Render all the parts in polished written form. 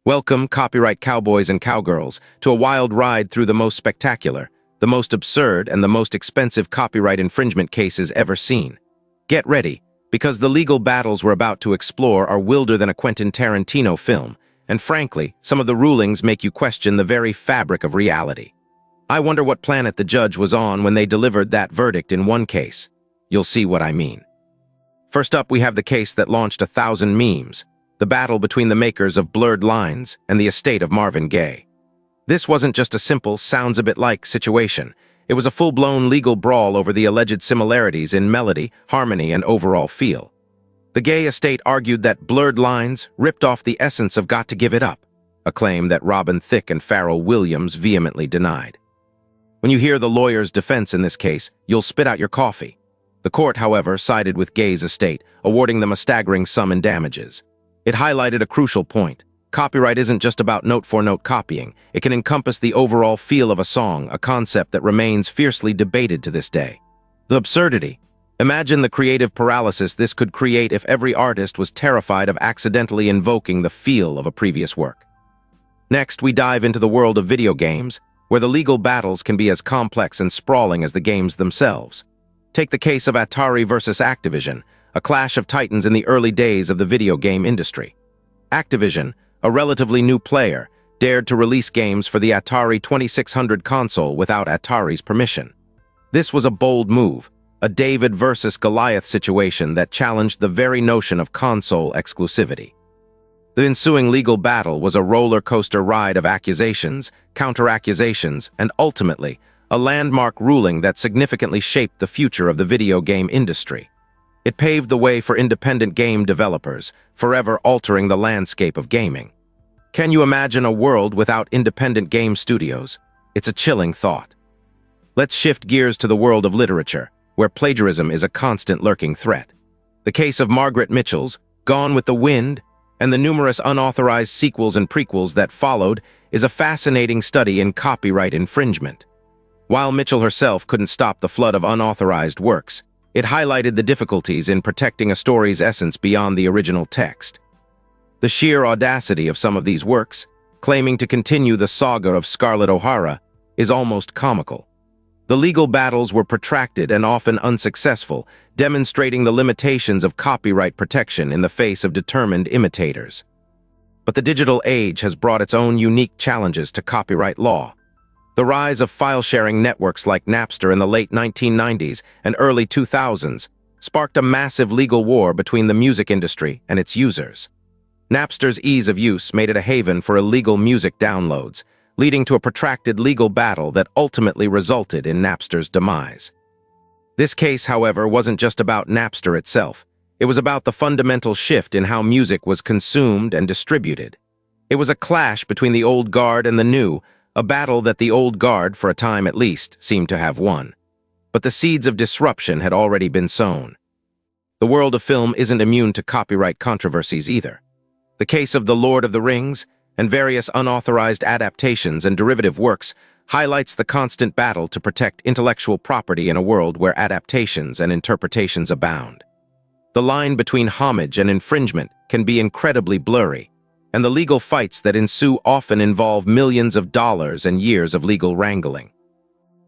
Welcome, copyright cowboys and cowgirls, to a wild ride through the most spectacular, the most absurd, and the most expensive copyright infringement cases ever seen. Get ready, because the legal battles we're about to explore are wilder than a Quentin Tarantino film, and frankly, some of the rulings make you question the very fabric of reality. I wonder what planet the judge was on when they delivered that verdict in one case. You'll see what I mean. First up, we have the case that launched 1,000 memes, the battle between the makers of Blurred Lines and the estate of Marvin Gaye. This wasn't just a simple sounds-a-bit-like situation. It was a full-blown legal brawl over the alleged similarities in melody, harmony, and overall feel. The Gaye estate argued that Blurred Lines ripped off the essence of Got to Give It Up, a claim that Robin Thicke and Pharrell Williams vehemently denied. When you hear the lawyer's defense in this case, you'll spit out your coffee. The court, however, sided with Gaye's estate, awarding them a staggering sum in damages. It highlighted a crucial point. Copyright isn't just about note-for-note copying. It can encompass the overall feel of a song, a concept that remains fiercely debated to this day. The absurdity. Imagine the creative paralysis this could create if every artist was terrified of accidentally invoking the feel of a previous work. Next, we dive into the world of video games, where the legal battles can be as complex and sprawling as the games themselves. Take the case of Atari versus Activision, a clash of titans in the early days of the video game industry. Activision, a relatively new player, dared to release games for the Atari 2600 console without Atari's permission. This was a bold move, a David versus Goliath situation that challenged the very notion of console exclusivity. The ensuing legal battle was a roller coaster ride of accusations, counter-accusations, and ultimately, a landmark ruling that significantly shaped the future of the video game industry. It paved the way for independent game developers, forever altering the landscape of gaming. Can you imagine a world without independent game studios? It's a chilling thought. Let's shift gears to the world of literature, where plagiarism is a constant lurking threat. The case of Margaret Mitchell's Gone with the Wind and the numerous unauthorized sequels and prequels that followed is a fascinating study in copyright infringement. While Mitchell herself couldn't stop the flood of unauthorized works, it highlighted the difficulties in protecting a story's essence beyond the original text. The sheer audacity of some of these works, claiming to continue the saga of Scarlett O'Hara, is almost comical. The legal battles were protracted and often unsuccessful, demonstrating the limitations of copyright protection in the face of determined imitators. But the digital age has brought its own unique challenges to copyright law. The rise of file-sharing networks like Napster in the late 1990s and early 2000s sparked a massive legal war between the music industry and its users. Napster's ease of use made it a haven for illegal music downloads, leading to a protracted legal battle that ultimately resulted in Napster's demise. This case, however, wasn't just about Napster itself. It was about the fundamental shift in how music was consumed and distributed. It was a clash between the old guard and the new, a battle that the old guard, for a time at least, seemed to have won. But the seeds of disruption had already been sown. The world of film isn't immune to copyright controversies either. The case of The Lord of the Rings and various unauthorized adaptations and derivative works highlights the constant battle to protect intellectual property in a world where adaptations and interpretations abound. The line between homage and infringement can be incredibly blurry, and the legal fights that ensue often involve millions of dollars and years of legal wrangling.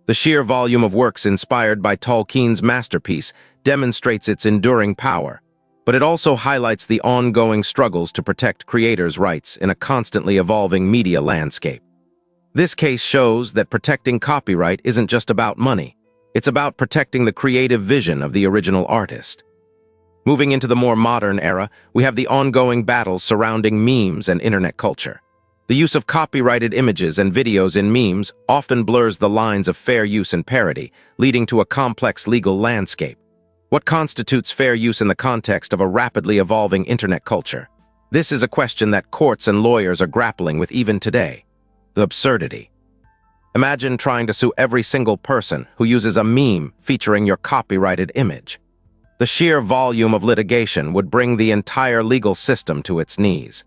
The sheer volume of works inspired by Tolkien's masterpiece demonstrates its enduring power, but it also highlights the ongoing struggles to protect creators' rights in a constantly evolving media landscape. This case shows that protecting copyright isn't just about money. It's about protecting the creative vision of the original artist. Moving into the more modern era, we have the ongoing battles surrounding memes and internet culture. The use of copyrighted images and videos in memes often blurs the lines of fair use and parody, leading to a complex legal landscape. What constitutes fair use in the context of a rapidly evolving internet culture? This is a question that courts and lawyers are grappling with even today. The absurdity. Imagine trying to sue every single person who uses a meme featuring your copyrighted image. The sheer volume of litigation would bring the entire legal system to its knees.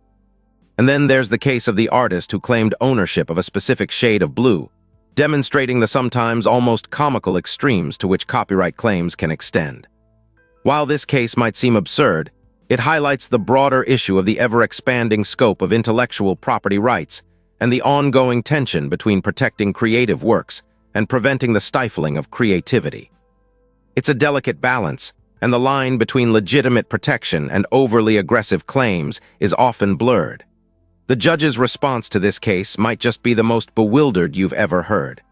And then there's the case of the artist who claimed ownership of a specific shade of blue, demonstrating the sometimes almost comical extremes to which copyright claims can extend. While this case might seem absurd, It highlights the broader issue of the ever-expanding scope of intellectual property rights and the ongoing tension between protecting creative works and preventing the stifling of creativity. It's a delicate balance, and the line between legitimate protection and overly aggressive claims is often blurred. The judge's response to this case might just be the most bewildered you've ever heard.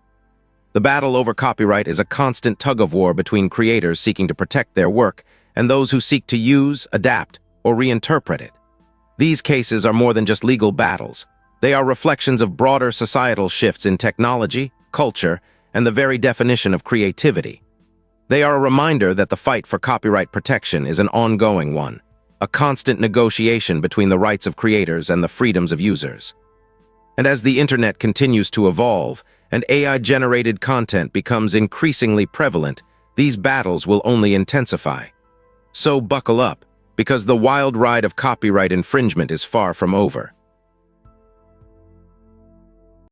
The battle over copyright is a constant tug-of-war between creators seeking to protect their work and those who seek to use, adapt, or reinterpret it. These cases are more than just legal battles. They are reflections of broader societal shifts in technology, culture, and the very definition of creativity. They are a reminder that the fight for copyright protection is an ongoing one, a constant negotiation between the rights of creators and the freedoms of users. And as the internet continues to evolve and AI-generated content becomes increasingly prevalent, these battles will only intensify. So buckle up, because the wild ride of copyright infringement is far from over.